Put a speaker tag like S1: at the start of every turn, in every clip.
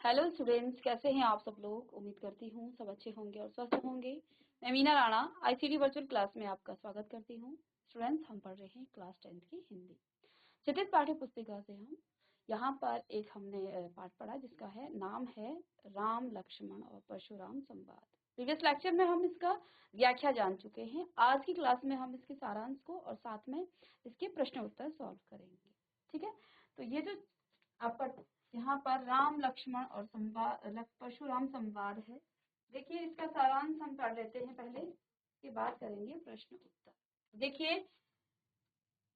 S1: Hello students, कैसे हैं आप सब लोग। उम्मीद करती हूँ सब अच्छे होंगे और स्वस्थ होंगे। मैं Meena Rana ICT virtual class में आपका स्वागत करती हूँ। स्टूडेंट्स, हम पढ़ रहे हैं क्लास 10th की हिंदी चित्रित पाठ्य पुस्तिका से। हम यहाँ पर एक हमने पाठ पढ़ा जिसका है नाम है राम लक्ष्मण और परशुराम संवाद। प्रीवियस लेक्चर में हम इसका व्याख्या जान चुके हैं। आज की क्लास में हम इसके सारांश को और साथ में इसके प्रश्न उत्तर सॉल्व करेंगे। ठीक है, तो ये जो आपका यहाँ पर राम लक्ष्मण और परशुराम संवाद है। देखिए, इसका सारांश हम पढ़ लेते हैं पहले, के बाद करेंगे प्रश्न उत्तर। देखिए,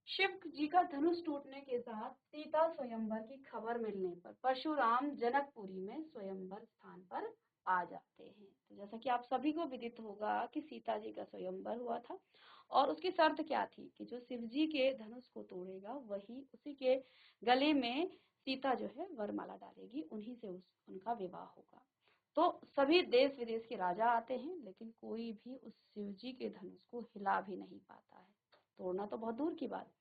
S1: शिव जी का धनुष टूटने के साथ सीता स्वयंवर की खबर मिलने पर परशुराम जनकपुरी में स्वयंवर स्थान पर आ जाते हैं। तो जैसा कि आप सभी को विदित होगा कि सीता जी का स्वयंवर हुआ था और उसकी शर्त क्या थी कि जो शिव जी के धनुष को तोड़ेगा वही उसी के गले में सीता जो है वरमाला डालेगी, उन्हीं से उनका विवाह होगा। तो सभी देश विदेश के राजा आते हैं, लेकिन कोई भी उस शिव जी के धनुष को हिला भी नहीं पाता है, तोड़ना तो बहुत दूर की बात।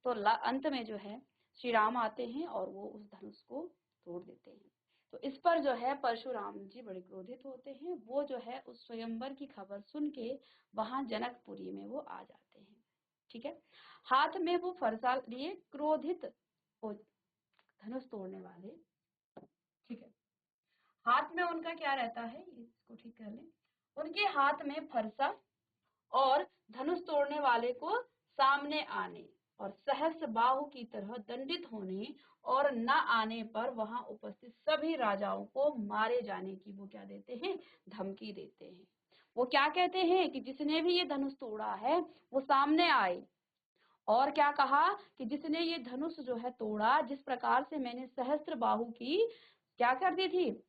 S1: तो अंत में जो है श्री राम आते हैं और वो उस धनुष को तोड़ देते हैं। तो इस पर जो है परशुराम जी बड़े क्रोधित होते हैं। वो जो है उस स्वयंवर की खबर सुन के वहां जनकपुरी में वो आ जाते हैं। ठीक है, हाथ में वो फरसा लिए क्रोधित हो धनुष तोड़ने वाले। ठीक है, हाथ में उनका क्या रहता है, इसको ठीक कर लें। उनके हाथ में फरसा और धनुष तोड़ने वाले को सामने आने और सहस्त्र बाहु की तरह दंडित होने और न आने पर वहां उपस्थित सभी राजाओं को मारे जाने की वो क्या देते हैं, धमकी देते हैं। वो क्या कहते हैं कि जिसने भी ये धनुष तोड़ा है वो सामने आए, और क्या कहा कि जिसने ये धनुष जो है तोड़ा, जिस प्रकार से मैंने सहस्त्र बाहु की क्या कर दी थी,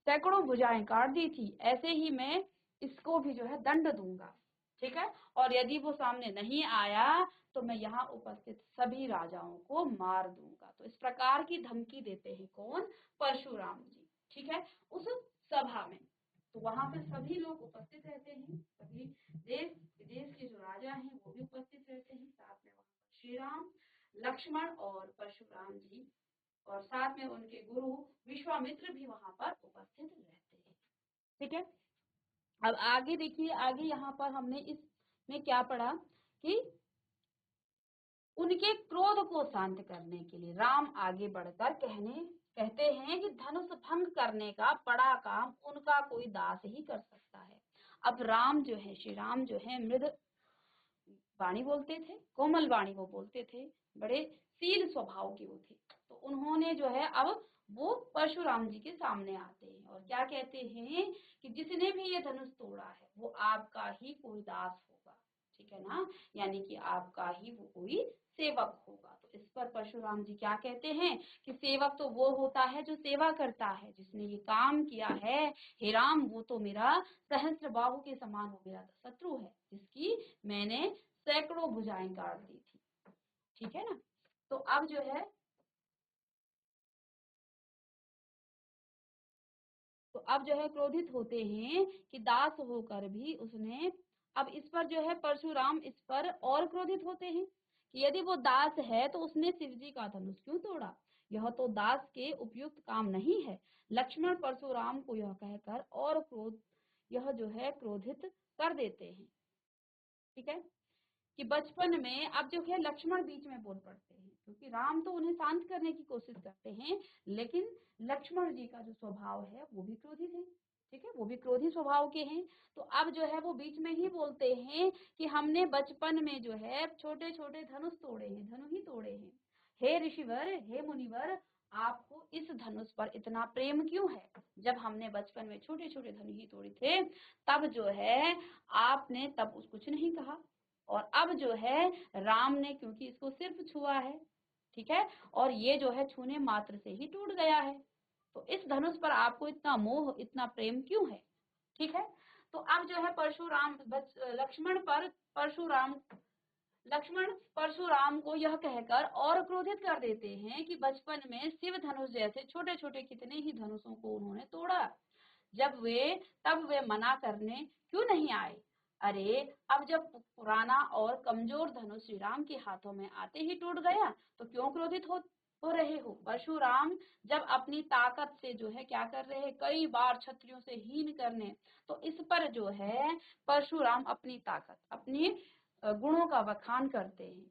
S1: सैकड़ों भुजाएं काट दी थी, ऐसे ही मैं इसको भी जो है दंड दूंगा। ठीक है, और यदि वो सामने नहीं आया तो मैं यहाँ उपस्थित सभी राजाओं को मार दूंगा। तो इस प्रकार की धमकी देते हैं कौन, परशुराम जी। ठीक है, उस सभा में तो वहां पे सभी लोग उपस्थित रहते हैं, सभी देश विदेश के जो राजा हैं वो भी उपस्थित रहते हैं, साथ में वहां पर श्री राम, लक्ष्मण और परशुराम जी और साथ में उनके गुरु विश्वामित्र भी वहां पर उपस्थित रहते हैं। ठीक है, अब आगे देखिए, आगे यहाँ पर हमने इसमें क्या पढ़ा कि उनके क्रोध को शांत करने के लिए राम आगे बढ़कर कहते हैं कि धनुष भंग करने का बड़ा काम उनका कोई दास ही कर सकता है। अब राम जो है, श्री राम जो है मृद वाणी बोलते थे, कोमल वाणी वो बोलते थे, बड़े शील स्वभाव के वो थे। तो उन्होंने जो है अब वो परशुराम जी के सामने आते हैं और क्या कहते हैं कि जिसने भी ये धनुष तोड़ा है वो आपका ही कोई दास होगा। ठीक है ना, यानी कि आपका ही वो कोई सेवक होगा। तो इस पर परशुराम जी क्या कहते हैं कि सेवक तो वो होता है जो सेवा करता है, जिसने ये काम किया है। हे राम, वो तो मेरा सहस्त्र बाहु के समान वो मेरा शत्रु है, जिसकी मैंने सैकड़ों भुजाएं काट दी थी। ठीक है ना, तो अब जो है क्रोधित होते हैं कि दास होकर भी उसने, अब इस पर जो है परशुराम इस पर और क्रोधित होते हैं कि यदि वो दास है तो उसने शिव जी का धनुष क्यों तोड़ा, यह तो दास के उपयुक्त काम नहीं है। लक्ष्मण परशुराम को यह कहकर और यह जो है क्रोधित कर देते हैं। ठीक है, कि बचपन में अब जो है लक्ष्मण बीच में बोल पड़ते हैं, क्योंकि राम तो उन्हें शांत करने की कोशिश करते हैं, लेकिन लक्ष्मण जी का जो स्वभाव है वो भी क्रोधित है। ठीक है, वो भी क्रोधी स्वभाव के हैं। तो अब जो है वो बीच में ही बोलते हैं कि हमने बचपन में जो है छोटे छोटे धनुष तोड़े हैं, धनु ही तोड़े हैं। हे ऋषिवर, हे मुनिवर, आपको इस धनुष पर इतना प्रेम क्यों है? जब हमने बचपन में छोटे छोटे धनु ही तोड़े थे तब जो है आपने तब कुछ नहीं कहा, और अब जो है राम ने क्योंकि इसको सिर्फ छुआ है, ठीक है, और ये जो है छूने मात्र से ही टूट गया है, तो इस धनुष पर आपको इतना मोह, इतना प्रेम क्यों है? ठीक है, तो अब जो है लक्ष्मण परशुराम को यह कहकर और क्रोधित कर देते हैं कि बचपन में शिव धनुष जैसे छोटे छोटे कितने ही धनुषों को उन्होंने तोड़ा, तब वे मना करने क्यों नहीं आए? अरे, अब जब पुराना और कमजोर धनुष श्री राम के हाथों में आते ही टूट गया तो क्यों क्रोधित हो रहे हो। परशुराम जब अपनी ताकत से जो है क्या कर रहे हैं, कई बार क्षत्रियों से हीन करने, तो इस पर जो है परशुराम अपनी ताकत, अपने गुणों का बखान करते हैं।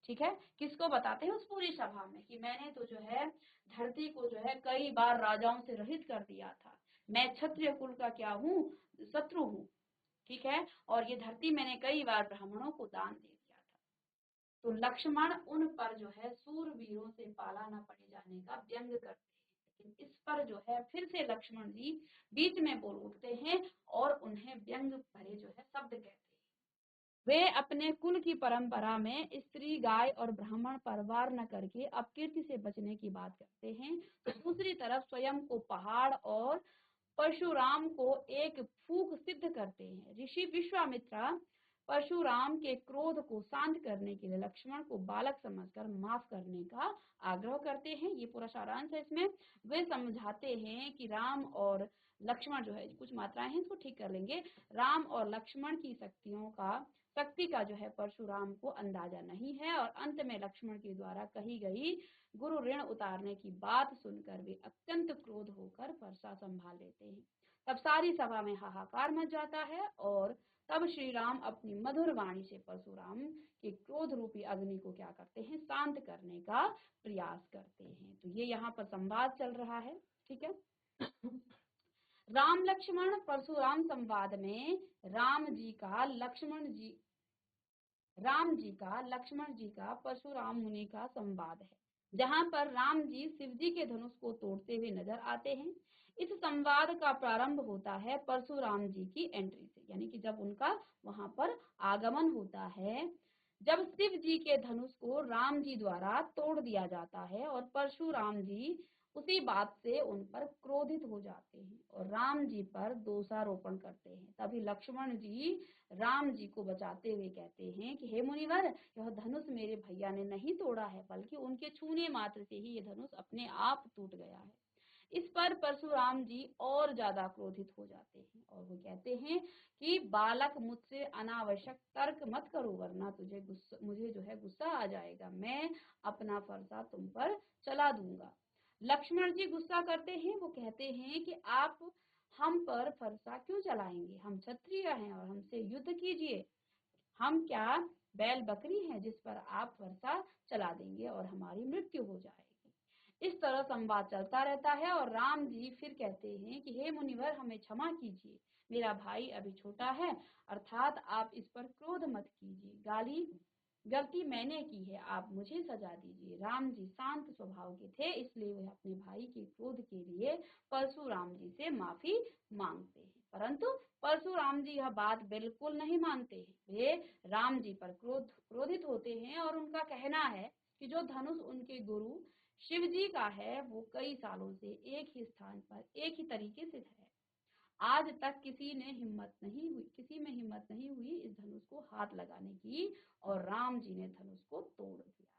S1: ठीक है, किसको बताते हैं, उस पूरी सभा में, कि मैंने तो जो है धरती को जो है कई बार राजाओं से रहित कर दिया था, मैं क्षत्रिय कुल का क्या हूँ, शत्रु हूँ। ठीक है, और ये धरती मैंने कई बार ब्राह्मणों को दान दे दिया था। तो लक्ष्मण उन पर जो है सूरवीरों से पाला न पड़े जाने का व्यंग करते हैं, लेकिन इस पर जो है फिर से लक्ष्मण जी बीच में बोल उठते हैं और उन्हें व्यंग भरे जो है शब्द कहते हैं। वे अपने कुल की परंपरा में स्त्री, गाय और ब्राह्मण पर वार न करके अपकीर्ति से बचने की बात करते हैं, तो दूसरी तरफ स्वयं को पहाड़ और परशुराम को एक फूंक सिद्ध करते हैं। ऋषि विश्वामित्रा परशुराम के क्रोध को शांत करने के लिए लक्ष्मण को बालक समझकर माफ करने का आग्रह करते हैं। ये पूरा सारांश है इसमें। वे समझाते हैं कि राम और लक्ष्मण जो है, कुछ मात्राएं हैं इसको ठीक कर लेंगे, राम और लक्ष्मण की शक्ति का जो है परशुराम को अंदाजा नहीं है, और अंत में लक्ष्मण के द्वारा कही गई गुरु ऋण उतारने की बात सुनकर वे अत्यंत क्रोध होकर फरसा संभाल लेते हैं। तब सारी सभा में हाहाकार मच जाता है, और तब श्री राम अपनी मधुर वाणी से परशुराम के क्रोध रूपी अग्नि को क्या करते हैं, शांत करने का प्रयास करते हैं। तो ये यहाँ पर संवाद चल रहा है। ठीक है, राम लक्ष्मण परशुराम संवाद में राम जी का लक्ष्मण जी का परशुराम मुनि का संवाद है, जहां पर राम जी शिव जी के धनुष को तोड़ते हुए नजर आते हैं। इस संवाद का प्रारंभ होता है परशुराम जी की एंट्री से, यानी कि जब उनका वहां पर आगमन होता है, जब शिव जी के धनुष को राम जी द्वारा तोड़ दिया जाता है, और परशुराम जी उसी बात से उन पर क्रोधित हो जाते हैं और राम जी पर दोषारोपण करते हैं। तभी लक्ष्मण जी राम जी को बचाते हुए कहते हैं कि हे मुनिवर, यह धनुष मेरे भैया ने नहीं तोड़ा है, बल्कि उनके छूने मात्र से ही ये धनुष अपने आप टूट गया है। इस पर परशुराम जी और ज्यादा क्रोधित हो जाते हैं और वो कहते हैं कि बालक, मुझसे अनावश्यक तर्क मत करो, वरना मुझे जो है गुस्सा आ जाएगा, मैं अपना फरसा तुम पर चला दूंगा। लक्ष्मण जी गुस्सा करते हैं, वो कहते हैं कि आप हम पर फरसा क्यों चलाएंगे, हम क्षत्रिय हैं और हमसे युद्ध कीजिए, हम क्या बैल बकरी हैं जिस पर आप फरसा चला देंगे और हमारी मृत्यु हो जाएगी। इस तरह संवाद चलता रहता है और राम जी फिर कहते हैं कि हे मुनिवर, हमें क्षमा कीजिए, मेरा भाई अभी छोटा है, अर्थात आप इस पर क्रोध मत कीजिए, गलती मैंने की है, आप मुझे सजा दीजिए। राम जी शांत स्वभाव के थे, इसलिए वे अपने भाई के क्रोध के लिए परशुराम जी से माफी मांगते हैं, परंतु परशुराम जी यह बात बिल्कुल नहीं मानते हैं। वे राम जी पर क्रोधित होते हैं और उनका कहना है कि जो धनुष उनके गुरु शिव जी का है, वो कई सालों से एक ही स्थान पर एक ही तरीके से है, आज तक किसी में हिम्मत नहीं हुई इस धनुष को हाथ लगाने की, और राम जी ने धनुष को तोड़ दिया है।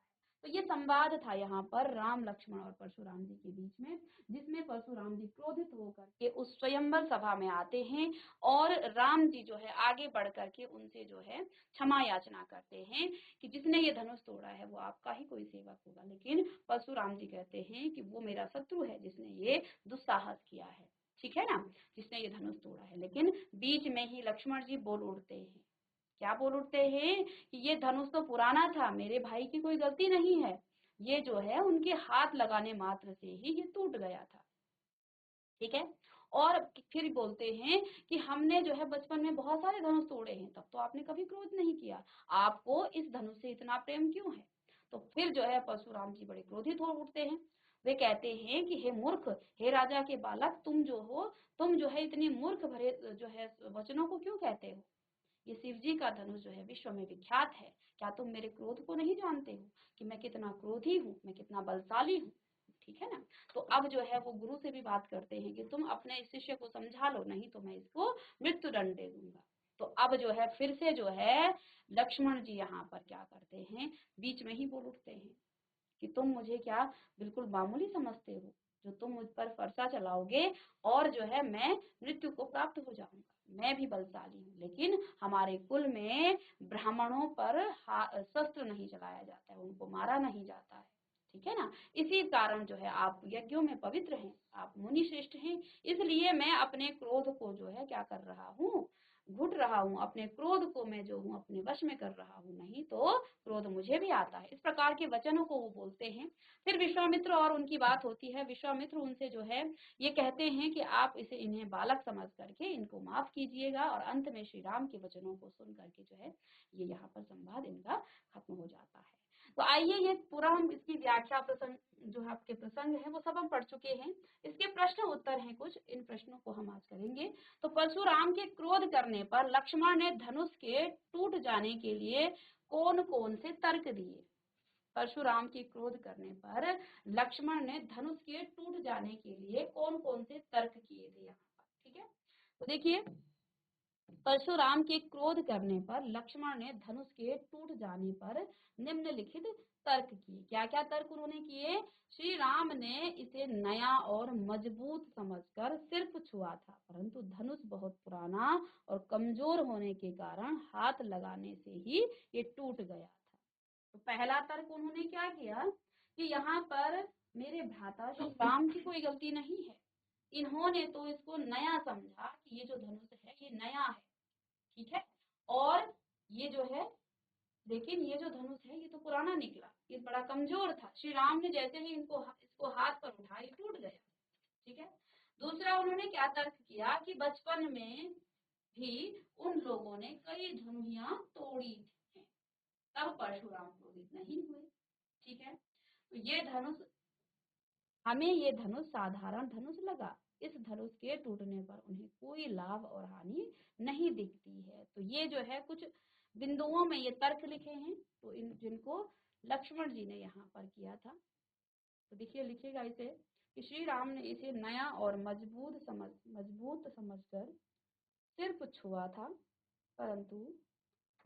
S1: तो ये संवाद था यहाँ पर राम, लक्ष्मण और परशुराम जी के बीच में, जिसमें परशुराम जी क्रोधित होकर के उस स्वयंवर सभा में आते हैं और राम जी जो है आगे बढ़ करके उनसे जो है क्षमा याचना करते हैं कि जिसने ये धनुष तोड़ा है वो आपका ही कोई सेवक होगा, लेकिन परशुराम जी कहते हैं कि वो मेरा शत्रु है जिसने ये दुस्साहस किया है। ठीक है ना, जिसने ये धनुष तोड़ा है। लेकिन बीच में ही लक्ष्मण जी बोल उठते हैं, क्या बोल उठते हैं कि ये धनुष तो पुराना था, मेरे भाई की कोई गलती नहीं है, ये जो है उनके हाथ लगाने मात्र से ही ये टूट गया था। ठीक है, और फिर बोलते हैं कि हमने जो है बचपन में बहुत सारे धनुष तोड़े हैं, तब तो आपने कभी क्रोध नहीं किया, आपको इस धनुष से इतना प्रेम क्यों है। तो फिर जो है परशुराम जी बड़े क्रोधित हो उठते हैं। वे कहते हैं कि हे मूर्ख, हे राजा के बालक, तुम जो है इतनी मूर्ख भरे जो है वचनों को क्यों कहते हो। ये शिव जी का धनुष जो है विश्व में विख्यात है, क्या तुम मेरे क्रोध को नहीं जानते हो कि मैं कितना क्रोधी हूँ, मैं कितना बलशाली हूँ। ठीक है ना, तो अब जो है वो गुरु से भी बात करते हैं कि तुम अपने शिष्य को समझा लो, नहीं तो मैं इसको मृत्यु दंड दे दूंगा। तो अब जो है फिर से जो है लक्ष्मण जी यहाँ पर क्या करते हैं, बीच में ही बोल उठते हैं कि तुम मुझे क्या बिल्कुल मामूली समझते हो, जो तुम मुझ पर फरसा चलाओगे और जो है मैं मृत्यु को प्राप्त हो जाऊंगा। मैं भी बलशाली हूँ, लेकिन हमारे कुल में ब्राह्मणों पर शस्त्र नहीं चलाया जाता है, उनको मारा नहीं जाता है। ठीक है ना। इसी कारण जो है आप यज्ञों में पवित्र हैं, आप मुनि श्रेष्ठ हैं, इसलिए मैं अपने क्रोध को जो है क्या कर रहा हूँ, घुट रहा हूँ, अपने क्रोध को मैं जो हूँ अपने वश में कर रहा हूँ, नहीं तो क्रोध मुझे भी आता है। इस प्रकार के वचनों को वो बोलते हैं। फिर विश्वामित्र और उनकी बात होती है। विश्वामित्र उनसे जो है ये कहते हैं कि आप इन्हें बालक समझ करके इनको माफ कीजिएगा, और अंत में श्री राम के वचनों को सुन करके जो है ये यहाँ पर संवाद इनका खत्म हो जाता है। तो आइए ये पूरा हम इसकी व्याख्या प्रसंग जो है आपके प्रसंग है वो सब हम पढ़ चुके हैं। इसके प्रश्न उत्तर हैं कुछ, इन प्रश्नों को हम आज करेंगे। तो परशुराम के क्रोध करने पर लक्ष्मण ने धनुष के टूट जाने के लिए कौन कौन से तर्क दिए। परशुराम के क्रोध करने पर लक्ष्मण ने धनुष के टूट जाने के लिए कौन कौन से तर्क किए थे यहाँ पर। ठीक है, तो देखिए परशुराम के क्रोध करने पर लक्ष्मण ने धनुष के टूट जाने पर निम्नलिखित तर्क किए। क्या क्या तर्क उन्होंने किए। श्री राम ने इसे नया और मजबूत समझकर सिर्फ छुआ था, परंतु धनुष बहुत पुराना और कमजोर होने के कारण हाथ लगाने से ही ये टूट गया था। तो पहला तर्क उन्होंने क्या किया कि यहाँ पर मेरे भ्राता श्री राम की कोई गलती नहीं है, इन्होंने तो इसको नया समझा कि ये जो धनुष है ये नया है, ठीक है, और ये जो है लेकिन ये जो धनुष है ये तो पुराना निकला, ये बड़ा कमजोर था। श्री राम ने जैसे ही इसको हाथ पर उठाया ये टूट गया। ठीक है, दूसरा उन्होंने क्या तर्क किया कि बचपन में भी उन लोगों ने कई धनुहियां तोड़ी हैं, तब परशुराम क्रोधित नहीं हुए। ठीक है, तो ये धनुष साधारण धनुष लगा, इस धनुष के टूटने पर उन्हें कोई लाभ और हानि नहीं दिखती है। तो ये जो है कुछ बिंदुओं में ये तर्क लिखे हैं, तो इन जिनको लक्ष्मण जी ने यहाँ पर किया था। तो देखिए लिखिएगा इसे कि श्री राम ने इसे नया और मजबूत समझकर सिर्फ छुआ था, परंतु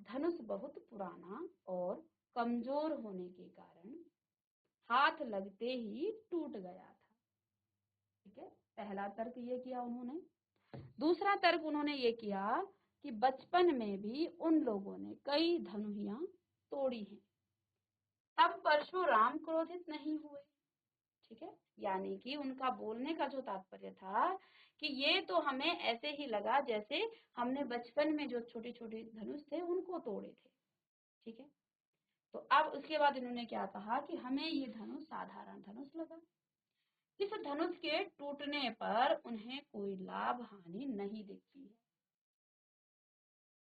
S1: धनुष बहुत पुराना और कमजोर होने के कारण हाथ लगते ही टूट गया था। ठीक है, पहला तर्क ये किया उन्होंने। दूसरा तर्क उन्होंने ये किया कि बचपन में भी उन लोगों ने कई धनुहियां तोड़ी हैं, तब परशुराम क्रोधित नहीं हुए। ठीक है, यानी कि उनका बोलने का जो तात्पर्य था कि ये तो हमें ऐसे ही लगा जैसे हमने बचपन में जो छोटे छोटे धनुष थे उनको तोड़े थे। ठीक है, तो अब उसके बाद इन्होंने क्या कहा कि हमें ये धनुष साधारण धनुष लगा, इस धनुष के टूटने पर उन्हें कोई लाभ हानि नहीं दिखती है।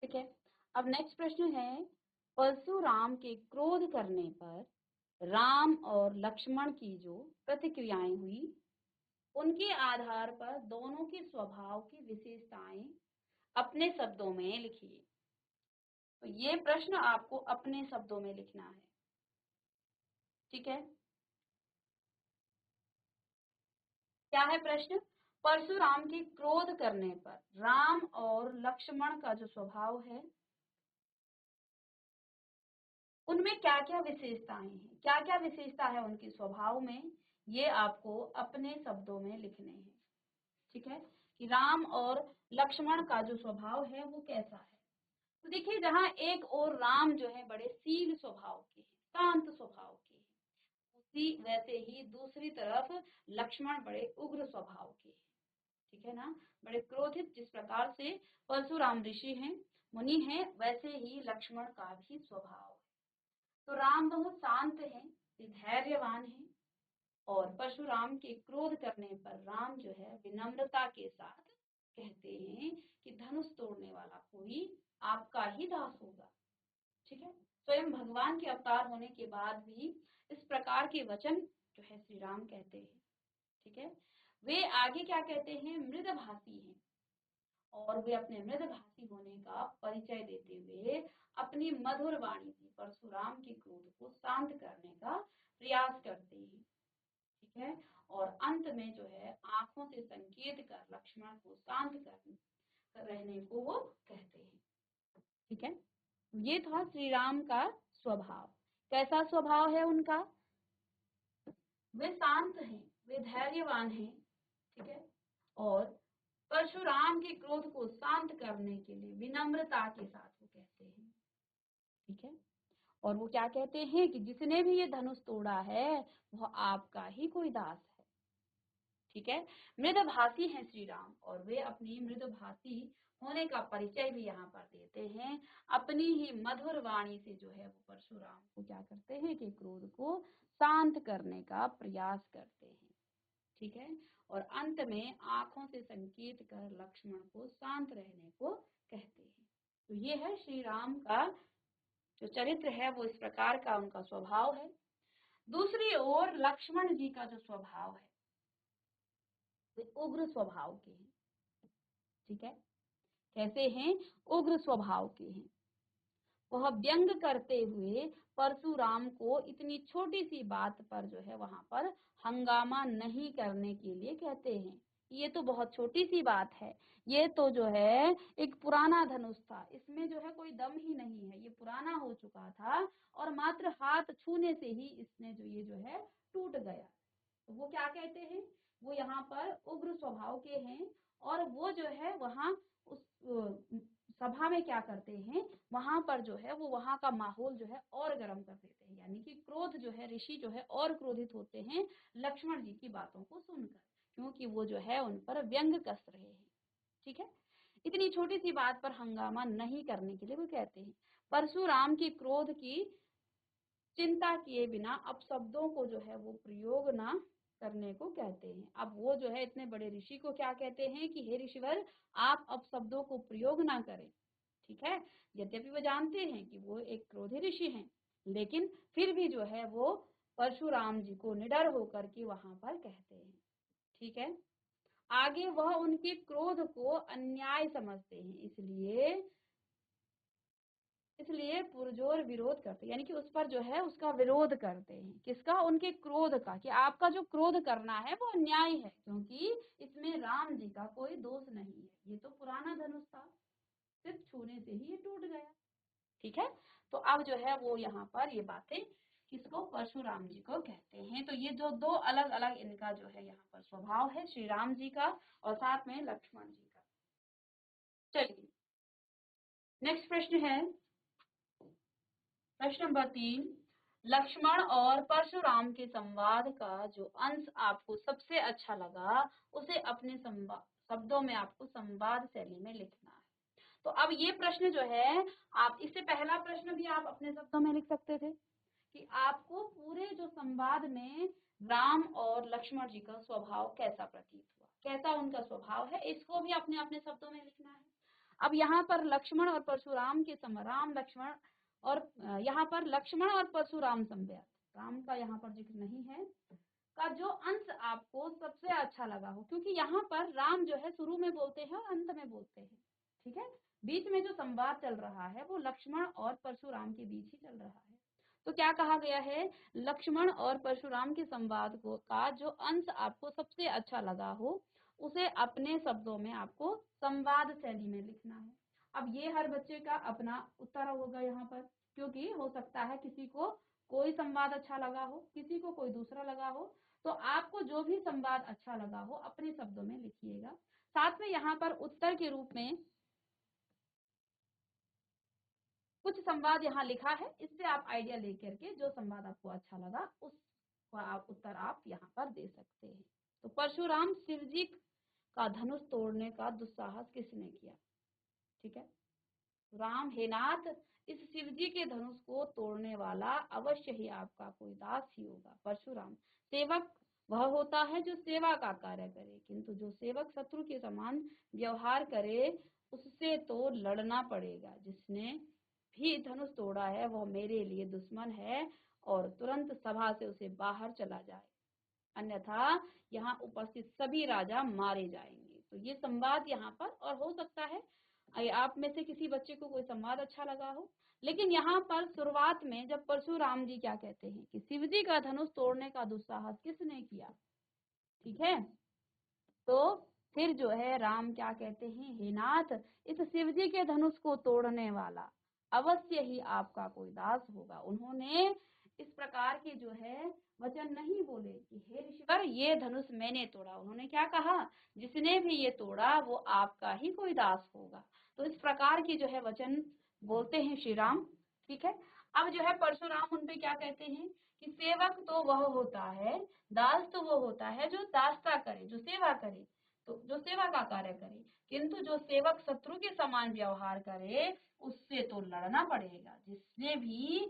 S1: ठीक है, अब नेक्स्ट प्रश्न है परशुराम के क्रोध करने पर राम और लक्ष्मण की जो प्रतिक्रियाएं हुई उनके आधार पर दोनों के स्वभाव की विशेषताएं अपने शब्दों में लिखिए। तो ये प्रश्न आपको अपने शब्दों में लिखना है। ठीक है, क्या है प्रश्न। परशुराम के क्रोध करने पर राम और लक्ष्मण का जो स्वभाव है उनमें क्या क्या विशेषताएं हैं, क्या क्या विशेषता है उनके स्वभाव में, ये आपको अपने शब्दों में लिखने हैं। ठीक है, कि राम और लक्ष्मण का जो स्वभाव है वो कैसा है। तो देखिए जहाँ एक और राम जो है बड़े शील स्वभाव के हैं, शांत स्वभाव के हैं, उसी वैसे ही दूसरी तरफ लक्ष्मण बड़े उग्र स्वभाव के हैं। ठीक है ना, बड़े क्रोधित, जिस प्रकार से परशुराम ऋषि हैं, मुनि हैं, वैसे ही लक्ष्मण का भी स्वभाव है। तो राम बहुत शांत है, धैर्यवान है, और परशुराम के क्रोध करने पर राम जो है विनम्रता के साथ कहते हैं कि धनुष तोड़ने वाला कोई आपका ही दास होगा। ठीक है, स्वयं भगवान के अवतार होने के बाद भी इस प्रकार के वचन जो है श्री राम कहते हैं। ठीक है, वे आगे क्या कहते हैं, मृदभाषी हैं, और वे अपने मृदभाषी होने का परिचय देते हुए अपनी मधुर वाणी से परशुराम के क्रोध को शांत करने का प्रयास करते हैं। ठीक है, और अंत में जो है आंखों से संकेत कर लक्ष्मण को शांत कर रहने को वो कहते हैं। ठीक है, ये था श्री राम का स्वभाव। कैसा स्वभाव है उनका, वे शांत हैं, वे धैर्यवान हैं। ठीक है, और परशुराम के क्रोध को शांत करने के लिए विनम्रता के साथ वो कहते हैं। ठीक है, और वो क्या कहते हैं कि जिसने भी ये धनुष तोड़ा है वह आपका ही कोई दास है। ठीक है, मृदभाषी हैं श्री राम और वे अपनी मृदभाषी होने का परिचय भी यहाँ पर देते हैं। अपनी ही मधुर वाणी से जो है वो परशुराम को क्या करते हैं कि क्रोध को शांत करने का प्रयास करते हैं। ठीक है, और अंत में आंखों से संकेत कर लक्ष्मण को शांत रहने को कहते हैं। तो ये है श्री राम का जो चरित्र है वो इस प्रकार का उनका स्वभाव है। दूसरी ओर लक्ष्मण जी का जो स्वभाव है वे उग्र स्वभाव के हैं। ठीक है, कैसे हैं? उग्र स्वभाव के हैं। वह व्यंग करते हुए परशुराम को इतनी छोटी सी बात पर जो है वहां पर हंगामा नहीं करने के लिए कहते हैं। ये तो बहुत छोटी सी बात है, ये तो जो है एक पुराना धनुष था, इसमें जो है कोई दम ही नहीं है, ये पुराना हो चुका था और मात्र हाथ छूने से ही इसने जो है टूट गया। तो वो क्या कहते हैं? वो यहाँ पर उग्र स्वभाव के हैं और वो जो है वहाँ उस सभा में क्या करते हैं, वहां पर जो है वो वहां का माहौल जो है और गर्म कर देते हैं। यानी कि क्रोध जो है, ऋषि जो है और क्रोधित होते हैं लक्ष्मण जी की बातों को सुनकर, क्योंकि वो जो है उन पर व्यंग कस रहे हैं। ठीक है, इतनी छोटी सी बात पर हंगामा नहीं करने के लिए वो कहते हैं। परशुराम की क्रोध की चिंता किए बिना अपशब्दों को जो है वो प्रयोग ना करने को कहते हैं। अब वो जो है इतने बड़े ऋषि को क्या कहते हैं कि हे ऋषिवर, आप अपशब्दों को प्रयोग ना करें। ठीक है, यद्यपि वो जानते हैं कि वो एक क्रोधी ऋषि हैं, लेकिन फिर भी जो है वो परशुराम जी को निडर होकर के वहां पर कहते हैं। ठीक है, आगे वह उनके क्रोध को अन्याय समझते हैं, इसलिए इसलिए पुरजोर विरोध करते हैं। यानी कि उस पर जो है उसका विरोध करते हैं। किसका? उनके क्रोध का, कि आपका जो क्रोध करना है वो अन्याय है, क्योंकि इसमें राम जी का कोई दोष नहीं है, ये तो पुराना धनुष था, सिर्फ छूने से ही ये टूट गया। ठीक है, तो अब जो है वो यहाँ पर ये बातें किसको? परशुराम जी को कहते हैं। तो ये जो दो अलग अलग इनका जो है यहाँ पर स्वभाव है, श्री राम जी का और साथ में लक्ष्मण जी का। चलिए, नेक्स्ट प्रश्न है प्रश्न नंबर 3। लक्ष्मण और परशुराम के संवाद का जो अंश आपको सबसे अच्छा लगा उसे अपने शब्दों में आपको संवाद शैली में लिखना है। तो अब ये प्रश्न जो है, आप इससे पहला प्रश्न भी आप अपने शब्दों में लिख सकते थे कि आपको पूरे जो संवाद में राम और लक्ष्मण जी का स्वभाव कैसा प्रतीत हुआ, कैसा उनका स्वभाव है, इसको भी अपने अपने शब्दों में लिखना है। अब यहाँ पर लक्ष्मण और परशुराम के राम लक्ष्मण और यहाँ पर लक्ष्मण और परशुराम संवाद, राम का यहाँ पर जिक्र नहीं है, का जो अंश आपको सबसे अच्छा लगा हो, क्योंकि यहाँ पर राम जो है शुरू में बोलते हैं और अंत में बोलते हैं। ठीक है, बीच में जो संवाद चल रहा है वो लक्ष्मण और परशुराम के बीच ही चल रहा है। तो क्या कहा गया है? लक्ष्मण और परशुराम के संवाद को का जो अंश आपको सबसे अच्छा लगा हो उसे अपने शब्दों में आपको संवाद शैली में लिखना है। अब ये हर बच्चे का अपना उत्तर होगा यहाँ पर, क्योंकि हो सकता है किसी को कोई संवाद अच्छा लगा हो, किसी को कोई दूसरा लगा हो। तो आपको जो भी संवाद अच्छा लगा हो अपने शब्दों में लिखिएगा। साथ में यहाँ पर उत्तर के रूप में कुछ संवाद यहाँ लिखा है, इससे आप आइडिया लेकर के जो संवाद आपको अच्छा लगा उसका आप उत्तर आप यहाँ पर दे सकते हैं। तो परशुराम, शिवजी का धनुष तोड़ने का दुस्साहस किसने किया? ठीक है, राम, हे नाथ, इस शिवजी के धनुष को तोड़ने वाला अवश्य ही आपका कोई दास ही होगा। परशुराम, सेवक वह होता है जो सेवा का कार्य करे, किंतु जो सेवक शत्रु के समान व्यवहार करे उससे तो लड़ना पड़ेगा। जिसने भी धनुष तोड़ा है वह मेरे लिए दुश्मन है और तुरंत सभा से उसे बाहर चला जाए, अन्यथा यहाँ उपस्थित सभी राजा मारे जाएंगे। तो ये संवाद यहाँ पर, और हो सकता है आप में से किसी बच्चे को कोई संवाद अच्छा लगा हो, लेकिन यहाँ पर शुरुआत में जब परशुराम जी क्या कहते हैं कि शिवजी का धनुष तोड़ने का दुस्साहस किसने किया, ठीक है, तो फिर जो है राम क्या कहते हैं, हे नाथ, इस शिवजी के धनुष को तोड़ने वाला अवश्य ही आपका कोई दास होगा। उन्होंने इस प्रकार के जो है वचन नहीं बोले कि हे ऋषिवर ये धनुष मैंने तोड़ा, उन्होंने क्या कहा, जिसने भी ये तोड़ा वो आपका ही कोई दास होगा। तो इस प्रकार की जो है वचन बोलते हैं श्री राम। ठीक है, अब जो है परशुराम उन पे क्या कहते हैं कि सेवक तो वह होता है, दास तो वो होता है जो दासता करे, जो सेवा करे, तो जो सेवा का कार्य करे, किंतु जो सेवक शत्रु के समान व्यवहार करे उससे तो लड़ना पड़ेगा। जिसने भी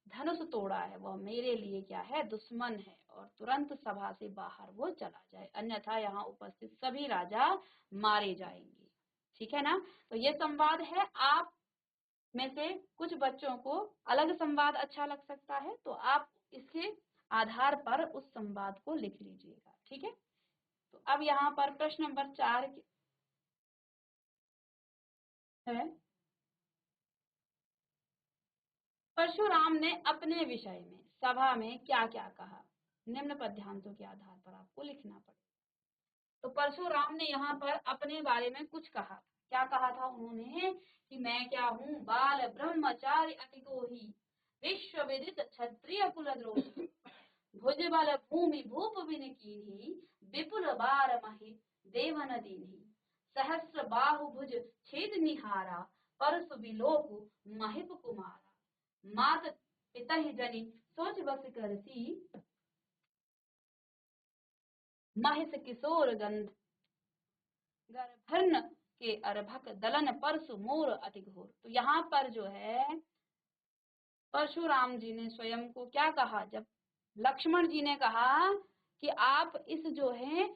S1: धनुष तोड़ा है वह मेरे लिए क्या है, दुश्मन है, और तुरंत सभा से बाहर वो चला जाए, अन्यथा यहाँ उपस्थित सभी राजा मारे जाएंगे। ठीक है ना। तो ये संवाद है। आप में से कुछ बच्चों को अलग संवाद अच्छा लग सकता है, तो आप इसके आधार पर उस संवाद को लिख लीजिएगा। ठीक है। तो अब यहाँ पर प्रश्न नंबर 4 है, परशुराम ने अपने विषय में सभा में क्या क्या कहा, निम्न पद्यांशों के आधार पर आपको लिखना पड़ेगा। तो परशुराम ने यहाँ पर अपने बारे में कुछ कहा। क्या कहा था उन्होंने कि मैं क्या हूँ, बाल ब्रह्मचारी अतिको ही, विश्व विदित क्षत्रिय कुलद्रोही, भुज बल भूमि भूप बिन कीन्ही, विपुल बार महि देवन दीन्ही, सहस्र बाहु भुज छेद निहारा, परसु बिलोक महिप कुमारा, मात पितहि जनि सोच बस करसी, महिष किशोर गंध गर्भर्ण के अर्भक दलन परसु मोर अति घोर। तो यहाँ पर जो है परशुराम जी ने स्वयं को क्या कहा, जब लक्ष्मण जी ने कहा कि आप इस जो है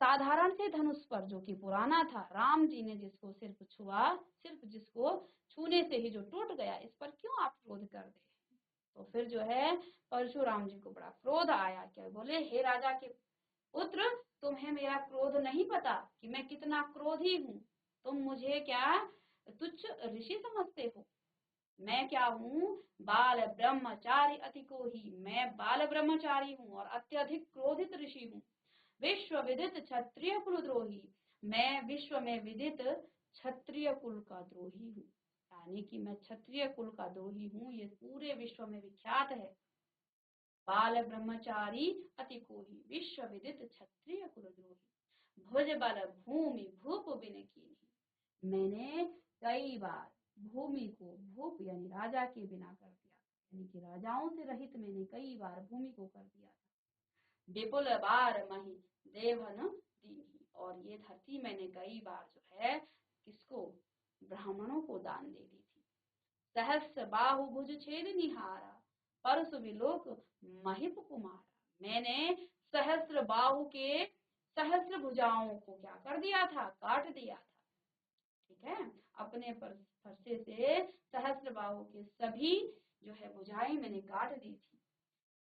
S1: साधारण से धनुष पर जो कि पुराना था, राम जी ने जिसको सिर्फ छुआ, सिर्फ जिसको छूने से ही जो टूट गया, इस पर क्यों आप क्रोध कर दे। तो फिर जो है परशुराम जी को बड़ा क्रोध आया। क्या बोले, हे राजा के पुत्र, तुम्हें मेरा क्रोध नहीं पता कि मैं कितना क्रोधी हूँ। तुम मुझे क्या तुच्छ ऋषि समझते हो। मैं क्या हूँ, बाल ब्रह्मचारी अति को ही, मैं बाल ब्रह्मचारी हूँ और अत्यधिक क्रोधित ऋषि हूँ। विश्व विदित क्षत्रिय कुल द्रोही, मैं विश्व में विदित क्षत्रिय कुल का द्रोही हूँ, यानी कि मैं क्षत्रिय कुल का द्रोही हूँ, ये पूरे विश्व में विख्यात है। बाल ब्रह्मचारी अति कोही, विश्व विदित क्षत्रिय कुलद्रोही, भुज बल भूमि भूप बिन कीन्ही, मैंने कई बार भूमि को भूप यानी राजा के बिना कर दिया, यानी कि राजाओं से रहित मैंने कई बार भूमि को कर दिया था। विपुल बार मही देवन दीन्ही, और ये धरती मैंने कई बार जो है किसको, ब्राह्मणों को दान दे दी थी। सहस्र बाहु भुज छेद निहारा, परसु विलोक महिप कुमारा, मैंने सहस्र बाहु के सहस्र भुजाओं को क्या कर दिया था, काट दिया था। ठीक है, अपने फरसे से सहस्र बाहु के सभी जो है भुजाएं मैंने काट दी थी।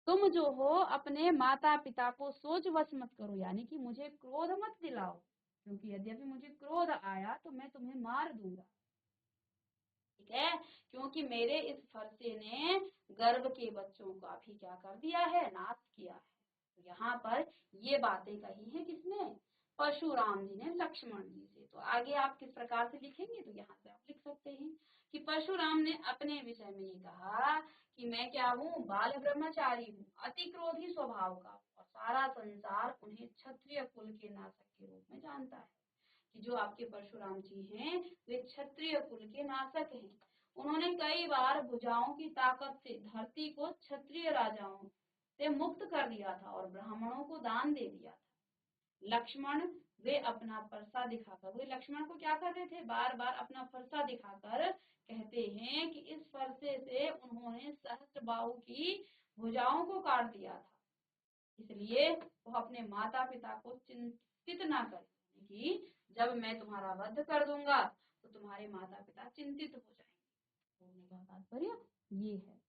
S1: तुम जो हो अपने माता पिता को सोच वश मत करो, यानी कि मुझे क्रोध मत दिलाओ, क्योंकि यद्यपि मुझे क्रोध आया तो मैं तुम्हें मार दूंगा। ठीक है, क्योंकि मेरे इस फरसे ने गर्भ के बच्चों का भी क्या कर दिया है, नाश किया है। तो यहाँ पर ये बातें कही है किसने, परशुराम जी ने लक्ष्मण जी से। तो आगे आप किस प्रकार से लिखेंगे, तो यहाँ से आप लिख सकते हैं कि परशुराम ने अपने विषय में ये कहा कि मैं क्या हूँ, बाल ब्रह्मचारी हूँ, अति क्रोधी स्वभाव का, और सारा संसार उन्हें क्षत्रिय कुल के नाशक के रूप में जानता है। कि जो आपके परशुराम जी हैं वे क्षत्रिय कुल के नाशक हैं। उन्होंने कई बार भुजाओं की ताकत से धरती को क्षत्रिय राजाओं से मुक्त कर दिया था और ब्राह्मणों को दान दे दिया था। लक्ष्मण वे अपना फरसा दिखाकर, वे लक्ष्मण को क्या कर रहे थे, बार बार अपना फरसा दिखाकर कहते हैं कि इस फरसे से उन्होंने सहस्त्रबाहु की भुजाओं को काट दिया था, इसलिए वो अपने माता पिता को चिंतित ना करें कि जब मैं तुम्हारा वध कर दूंगा तो तुम्हारे माता पिता चिंतित हो जाएंगे। बोलने का तात्पर्य ये है,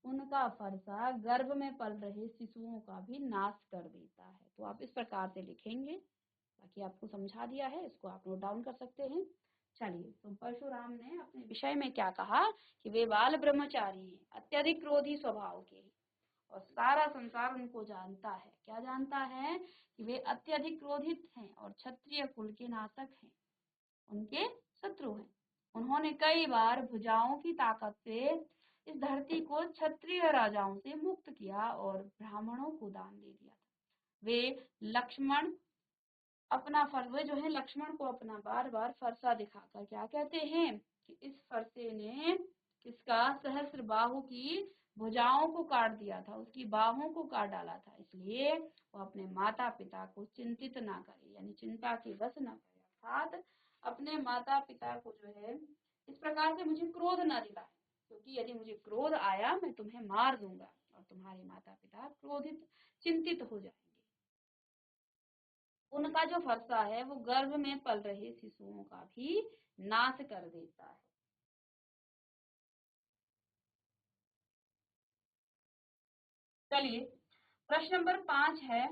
S1: उनका फरसा गर्भ में पल रहे शिशुओं का भी नाश कर देता है। तो आप इस प्रकार से लिखेंगे, बाकी आपको समझा दिया है, इसको आप नोट डाउन कर सकते हैं। चलिए, तो परशुराम ने अपने विषय में क्या कहा कि वे बाल ब्रह्मचारी हैं, अत्यधिक क्रोधी स्वभाव के, और सारा संसार उनको जानता है। क्या जानता है कि वे अत्यधिक क्रोधित हैं और क्षत्रिय कुल के नाशक हैं, उनके शत्रु हैं। उन्होंने कई बार भुजाओं की ताकत से इस धरती को क्षत्रिय राजाओं से मुक्त किया और ब्राह्मणों को दान दे दिया था। वे लक्ष्मण अपना फरवे जो है लक्ष्मण को अपना बार बार फरसा दिखाकर क्या कहते हैं कि इस फरसे ने किसका? सहस्र बाहु की भुजाओं को काट दिया था, उसकी बाहों को काट डाला था। इसलिए वो अपने माता पिता को चिंतित ना करे, यानी चिंता के वश ना करे, अर्थात अपने माता पिता को जो है इस प्रकार से मुझे क्रोध ना दिलाए, क्योंकि यदि मुझे क्रोध आया मैं तुम्हें मार दूंगा और तुम्हारे माता पिता क्रोधित चिंतित हो जाएंगे। उनका जो फरसा है वो गर्भ में पल रहे शिशुओं का भी नाश कर देता है। चलिए, प्रश्न नंबर 5 है,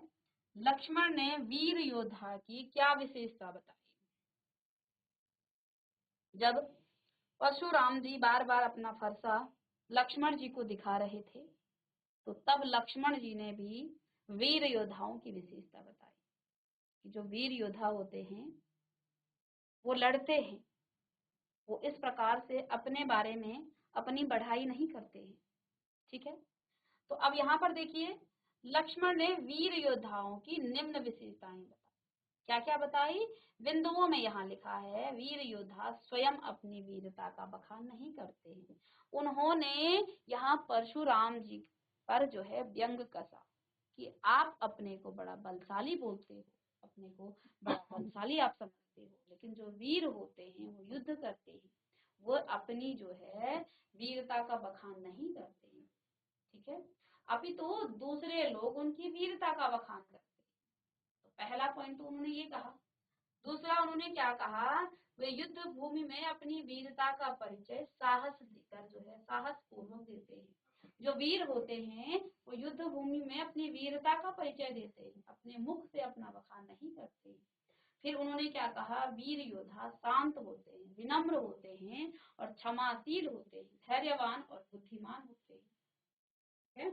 S1: लक्ष्मण ने वीर योद्धा की क्या विशेषता बताई? जब परशुराम जी बार बार अपना फरसा लक्ष्मण जी को दिखा रहे थे, तो तब लक्ष्मण जी ने भी वीर योद्धाओं की विशेषता बताई कि जो वीर योद्धा होते हैं वो लड़ते हैं, वो इस प्रकार से अपने बारे में अपनी बढ़ाई नहीं करते हैं। ठीक है, तो अब यहाँ पर देखिए, लक्ष्मण ने वीर योद्धाओं की निम्न विशेषताएं बताई। क्या क्या बताई? बिंदुओं में यहाँ लिखा है, वीर योद्धा स्वयं अपनी वीरता का बखान नहीं करते हैं। उन्होंने यहाँ परशुराम जी पर जो है व्यंग कसा कि आप अपने को बड़ा बलशाली बोलते हो, अपने को बड़ा बलशाली आप समझते हो, लेकिन जो वीर होते हैं वो युद्ध करते हैं, वो अपनी जो है वीरता का बखान नहीं करते हैं। ठीक है, अभी तो दूसरे लोग उनकी वीरता का बखान करते हैं। तो पहला पॉइंट तो उन्होंने ये कहा। दूसरा उन्होंने क्या कहा? वे युद्ध भूमि में अपनी वीरता का परिचय साहस देकर जो है साहस पूर्वक देते हैं। जो वीर होते हैं वो युद्ध भूमि में अपनी वीरता का परिचय देते हैं, अपने मुख से अपना बखान नहीं करते। फिर उन्होंने क्या कहा? वीर योद्धा शांत होते हैं, विनम्र होते हैं और क्षमाशील होते हैं, धैर्यवान और बुद्धिमान होते हैं। है?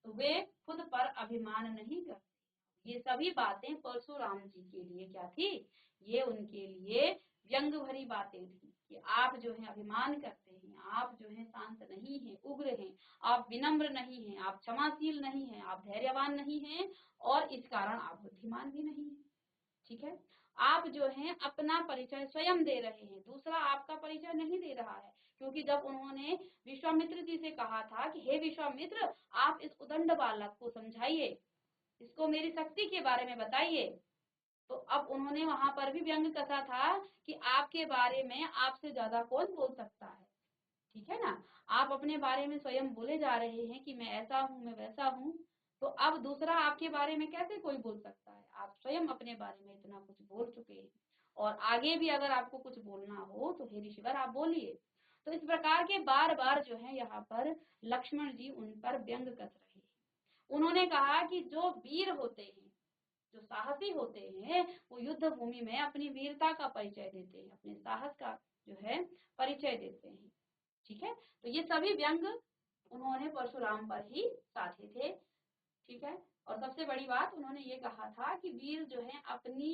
S1: तो वे खुद पर अभिमान नहीं करते। ये सभी बातें परशुराम जी के लिए क्या थी? ये उनके लिए व्यंग भरी बातें थी कि आप जो है अभिमान करते हैं, आप जो है शांत नहीं है, उग्र हैं, आप विनम्र नहीं हैं, आप क्षमाशील नहीं हैं, आप धैर्यवान नहीं हैं और इस कारण आप बुद्धिमान भी नहीं है। ठीक है, आप जो है अपना परिचय स्वयं दे रहे हैं, दूसरा आपका परिचय नहीं दे रहा है। क्योंकि जब उन्होंने विश्वामित्र जी से कहा था कि हे विश्वामित्र, आप इस उदंड बालक को समझाइए, इसको मेरी शक्ति के बारे में बताइए, तो अब उन्होंने वहां पर भी व्यंग कसा था कि आपके बारे में आपसे ज्यादा कौन बोल सकता है। ठीक है ना, आप अपने बारे में स्वयं बोले जा रहे हैं कि मैं ऐसा हूँ, मैं वैसा हूँ, तो अब दूसरा आपके बारे में कैसे कोई बोल सकता है? आप स्वयं अपने बारे में इतना कुछ बोल चुके हैं और आगे भी अगर आपको कुछ बोलना हो तो हे ऋषिवर आप बोलिए। तो इस प्रकार के बार बार जो है यहाँ पर लक्ष्मण जी उन पर व्यंग कस रहे हैं। उन्होंने कहा कि जो वीर होते हैं, जो साहसी होते हैं, वो युद्ध भूमि में अपनी वीरता का परिचय देते हैं, अपने साहस का जो है परिचय देते हैं। ठीक है, तो ये सभी व्यंग उन्होंने परशुराम पर ही साधे थे। ठीक है, और सबसे बड़ी बात उन्होंने ये कहा था कि वीर जो है अपनी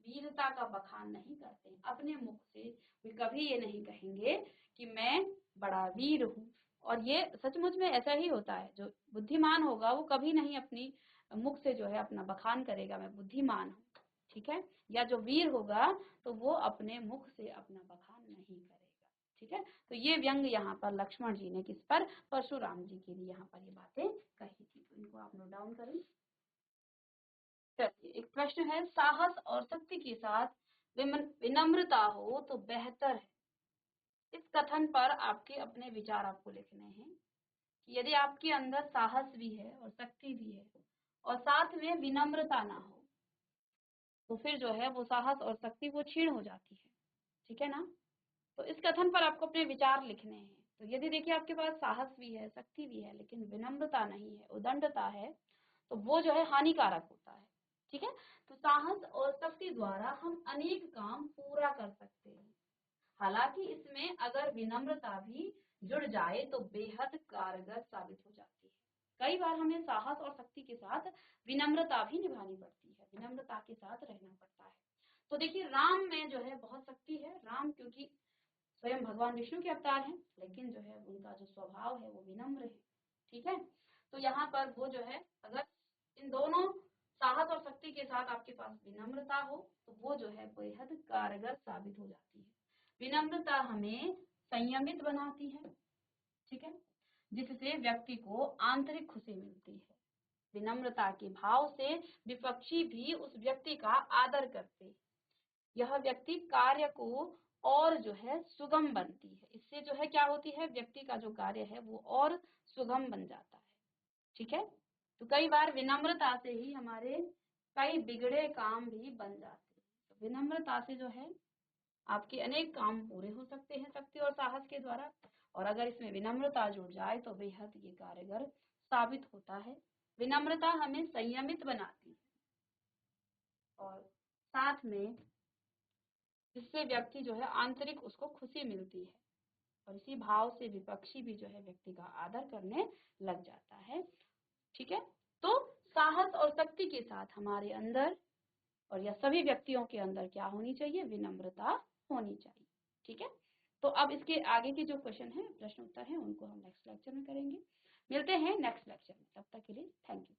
S1: वीरता का बखान नहीं करते, अपने मुख से वे कभी ये नहीं कहेंगे कि मैं बड़ा वीर हूँ। और ये सचमुच में ऐसा ही होता है, जो बुद्धिमान होगा वो कभी नहीं अपनी मुख से जो है अपना बखान करेगा मैं बुद्धिमान हूँ। ठीक है, या जो वीर होगा तो वो अपने मुख से अपना बखान नहीं करेगा। ठीक है, तो ये व्यंग यहाँ पर लक्ष्मण जी ने किस पर? परशुराम जी के लिए यहाँ पर ये बातें कही थी। तो इनको आप नोट डाउन करें। चलिए, एक प्रश्न है, साहस और शक्ति के साथ विनम्रता हो तो बेहतर है। इस कथन पर आपके अपने विचार आपको लिखने हैं कि यदि आपके अंदर साहस भी है और शक्ति भी है और साथ में विनम्रता ना हो तो फिर जो है वो साहस और शक्ति वो क्षीण हो जाती है। ठीक है ना, तो इस कथन पर आपको अपने विचार लिखने हैं। तो यदि देखिए आपके पास साहस भी है, शक्ति भी है, लेकिन विनम्रता नहीं है, उदंडता है, तो वो जो है हानिकारक होता है। ठीक है, तो साहस और शक्ति द्वारा हम अनेक काम पूरा कर सकते हैं। हालांकि इसमें अगर विनम्रता भी जुड़ जाए तो बेहद कारगर साबित हो जाती है। कई बार हमें साहस और शक्ति के साथ विनम्रता भी निभानी पड़ती है, विनम्रता के साथ रहना पड़ता है। तो देखिए राम में जो है बहुत शक्ति है, राम क्योंकि स्वयं भगवान विष्णु के अवतार हैं, लेकिन जो है उनका जो स्वभाव है वो विनम्र है। ठीक है, तो यहाँ पर वो जो है अगर इन दोनों साहस और शक्ति के साथ आपके पास विनम्रता हो तो वो जो है बेहद कारगर साबित हो जाती है। विनम्रता हमें संयमित बनाती है, ठीक है, जिससे व्यक्ति को आंतरिक खुशी मिलती है। विनम्रता के भाव से विपक्षी भी उस व्यक्ति का आदर करते हैं। यह व्यक्ति कार्य को और जो है सुगम बनती है। इससे जो है क्या होती है, व्यक्ति का जो कार्य है वो और सुगम बन जाता है। ठीक है, तो कई बार विनम्रता से ही हमारे कई बिगड़े काम भी बन जाते हैं। तो विनम्रता से जो है आपके अनेक काम पूरे हो सकते हैं शक्ति और साहस के द्वारा। और अगर इसमें विनम्रता जुड़ जाए तो बेहद ये कारगर साबित होता है। विनम्रता हमें संयमित बनाती है और साथ में इससे व्यक्ति जो है आंतरिक उसको खुशी मिलती है और इसी भाव से विपक्षी भी जो है व्यक्ति का आदर करने लग जाता है। ठीक है, तो साहस और शक्ति के साथ हमारे अंदर और या सभी व्यक्तियों के अंदर क्या होनी चाहिए, विनम्रता होनी चाहिए। ठीक है, तो अब इसके आगे के जो क्वेश्चन है, प्रश्न उत्तर है, उनको हम नेक्स्ट लेक्चर में करेंगे। मिलते हैं नेक्स्ट लेक्चर में, तब तक के लिए थैंक यू।